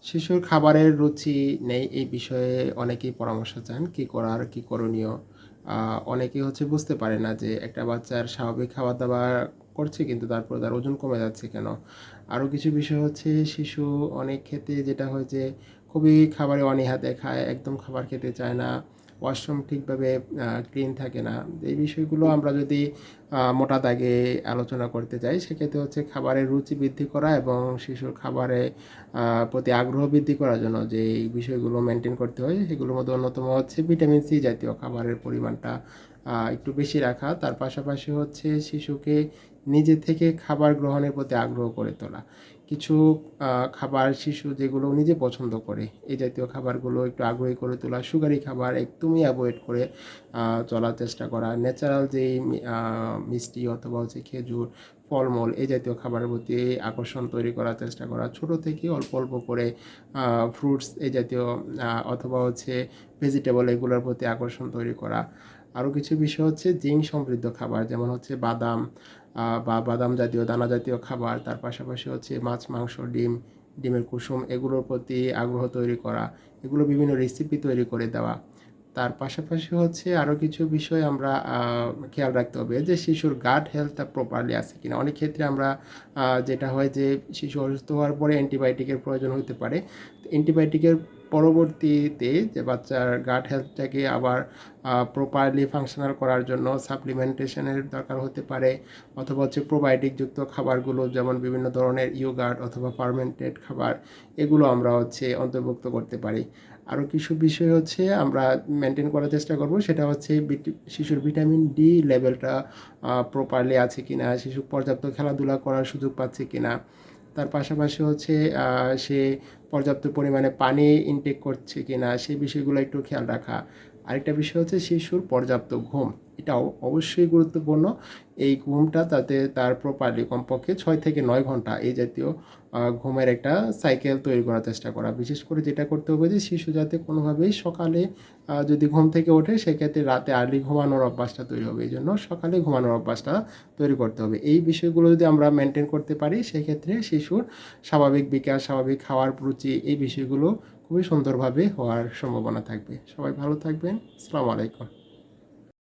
শিশুর খাবারের রুচি নেই এই বিষয়ে অনেকেই পরামর্শ চান কি করার কি করণীয়। অনেকেই বুঝতে পারে না যে একটা বাচ্চার স্বাভাবিক খাবার দাবার করছে কিন্তু তারপর তার ওজন কমে যাচ্ছে কেন। আরও কিছু বিষয় শিশু অনেক ক্ষেত্রে যেটা হয় যে খুবই খাবারে অনীহা দেখায়, একদম খাবার খেতে চায় না, ওয়াশরুম ঠিকভাবে ক্লিন থাকে না। এই বিষয়গুলো আমরা যদি মোটা দাগে আলোচনা করতে যাই সেক্ষেত্রে খাবারের রুচি বৃদ্ধি করা এবং শিশুর খাবারে প্রতি আগ্রহ বৃদ্ধি করার জন্য যে এই বিষয়গুলো মেনটেন করতে হয় সেগুলোর মধ্যে অন্যতম ভিটামিন সি জাতীয় খাবারের পরিমাণটা একটু বেশি রাখা। তার পাশাপাশি শিশুকে নিজে থেকে খাবার গ্রহণের প্রতি আগ্রহ করে তোলা। কিছু খাবার শিশু যেগুলো নিজে পছন্দ করে এই জাতীয় খাবারগুলো একটু আগ্রহী করে তোলা, সুগারি খাবার একদমই অ্যাভয়েড করে চলার চেষ্টা করা, ন্যাচারাল যেই মিষ্টি অথবা খেজুর, ফলমূল এই জাতীয় খাবারের প্রতি আকর্ষণ তৈরি করার চেষ্টা করা, ছোট থেকে অল্প অল্প করে ফ্রুটস এই জাতীয় অথবা ভেজিটেবল এগুলোর প্রতি আকর্ষণ তৈরি করা। আরও কিছু বিষয় জিঙ্ক সমৃদ্ধ খাবার যেমন বাদাম বা বাদাম জাতীয় দানা জাতীয় খাবার, তার পাশাপাশি মাছ, মাংস, ডিম, ডিমের কুসুম এগুলোর প্রতি আগ্রহ তৈরি করা, এগুলো বিভিন্ন রেসিপি তৈরি করে দেওয়া। তার পাশাপাশি আরও কিছু বিষয় আমরা খেয়াল রাখতে হবে যে শিশুর গাট হেলথটা প্রপারলি আছে কিনা। অনেক ক্ষেত্রে আমরা যেটা হয় যে শিশু অসুস্থ হওয়ার পরে অ্যান্টিবায়োটিকের প্রয়োজন হতে পারে। অ্যান্টিবায়োটিকের পরবর্তীতে যে বাচ্চার গাট হেলথটাকে আবার প্রপারলি ফাংশনাল করার জন্য সাপ্লিমেন্টেশনের দরকার হতে পারে, অথবা প্রোবায়োটিকযুক্ত খাবারগুলো যেমন বিভিন্ন ধরনের ইয়োগার্ট অথবা ফার্মেন্টেড খাবার এগুলো আমরা অন্তর্ভুক্ত করতে পারি। আরও কিছু বিষয় আমরা মেনটেন করার চেষ্টা করব, সেটা শিশুর ভিটামিন ডি লেভেলটা প্রপারলি আছে কিনা, শিশু পর্যাপ্ত খেলাধুলা করার সুযোগ পাচ্ছে কিনা, তার পাশাপাশি সে পর্যাপ্ত পরিমাণে পানি ইনটেক করছে কিনা সেই বিষয়গুলো একটু খেয়াল রাখা। আরেকটা বিষয় শিশুর পর্যাপ্ত ঘুম, এটাও অবশ্যই গুরুত্বপূর্ণ। এই ঘুমটা তাতে তার প্রপারলি কমপক্ষে 6 থেকে 9 ঘন্টা এই জাতীয় ঘুমের একটা সাইকেল তৈরি করার চেষ্টা করা। বিশেষ করে যেটা করতে হবে যে শিশু যাতে কোনোভাবেই সকালে যদি ঘুম থেকে ওঠে সেক্ষেত্রে রাতে আর্লি ঘুমানোর অভ্যাসটা তৈরি হবে, এই জন্য সকালে ঘুমানোর অভ্যাসটা তৈরি করতে হবে। এই বিষয়গুলো যদি আমরা মেনটেন করতে পারি সেক্ষেত্রে শিশুর স্বাভাবিক বিকাশ, স্বাভাবিক খাওয়ার রুচি এই বিষয়গুলো খুবই সুন্দরভাবে হওয়ার সম্ভাবনা থাকবে। সবাই ভালো থাকবেন। আসসালামু আলাইকুম।